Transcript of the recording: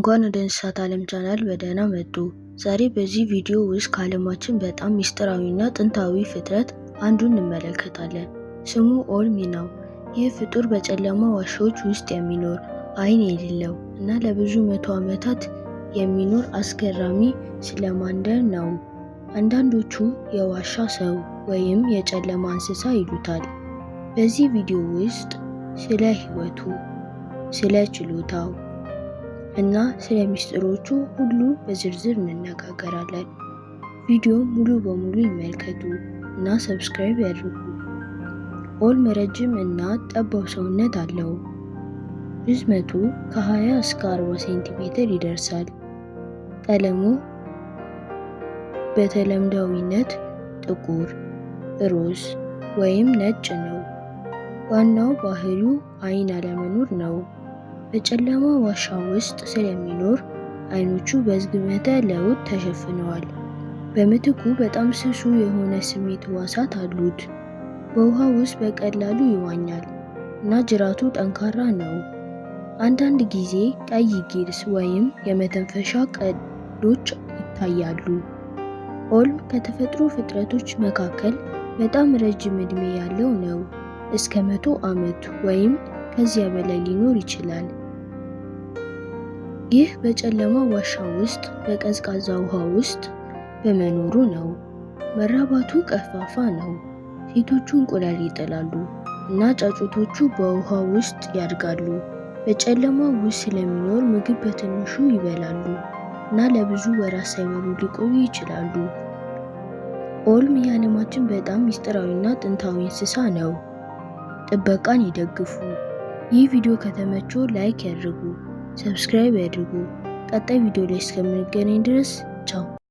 እንኳን ወደ እንስሳት ዓለም ቻናል በደህና መጡ። ዛሬ በዚህ ቪዲዮ ውስጥ ከዓለማችን በጣም ሚስጥራዊና ጥንታዊ ፍጥረት አንዱን እንመለከታለን። ስሙ ኦልሚ ነው። ይህ ፍጡር በጨለማ ዋሻዎች ውስጥ የሚኖር ዓይን የሌለው እና ለብዙ መቶ ዓመታት የሚኖር አስገራሚ ሰላማንደር ነው። አንዳንዶቹ የዋሻ ሰው ወይም የጨለማ እንስሳ ይሉታል። በዚህ ቪዲዮ ውስጥ ስለ ሕይወቱ፣ ስለ ችሎታው እና ስለ ሚስጥሮቹ ሁሉ በዝርዝር እንነጋገራለን። ቪዲዮውን ሙሉ በሙሉ ይመልከቱ እና ሰብስክራይብ ያድርጉ። ኦልም ረጅም እና ጠባብ ሰውነት አለው። ርዝመቱ ከ20 እስከ 40 ሴንቲሜትር ይደርሳል። ቀለሙ በተለምዳዊነት ጥቁር፣ ሮዝ ወይም ነጭ ነው። ዋናው ባህሪው ዓይን አለመኖር ነው። በጨለማ ዋሻ ውስጥ ስለሚኖር ዓይኖቹ በዝግመተ ለውጥ ተሸፍነዋል። በምትኩ በጣም ስሱ የሆነ ስሜት ሕዋሳት አሉት። በውሃ ውስጥ በቀላሉ ይዋኛል እና ጅራቱ ጠንካራ ነው። አንዳንድ ጊዜ ቀይ ጊልስ ወይም የመተንፈሻ ቀዳዳዎች ይታያሉ። ኦልም ከተፈጥሮ ፍጥረቶች መካከል በጣም ረጅም ዕድሜ ያለው ነው። እስከ 100 ዓመት ወይም ከዚያ በላይ ሊኖር ይችላል። ይህ በጨለማ ዋሻ ውስጥ በቀዝቃዛ ውሃ ውስጥ በመኖሩ ነው። መራባቱ ቀርፋፋ ነው። ሴቶቹ እንቁላል ይጥላሉ እና ጫጩቶቹ በውሃ ውስጥ ያድጋሉ። በጨለማ ውስጥ ስለሚኖር ምግብ በትንሹ ይበላሉ እና ለብዙ ወራት ሳይበሉ ሊቆዩ ይችላሉ። ኦልም የዓለማችን በጣም ሚስጥራዊና ጥንታዊ እንስሳ ነው። ጥበቃን ይደግፉ። ይህ ቪዲዮ ከተመቸው ላይክ ያድርጉ፣ ሰብስክራይብ ያድርጉ። ቀጣይ ቪዲዮ ላይ እስከምንገናኝ ድረስ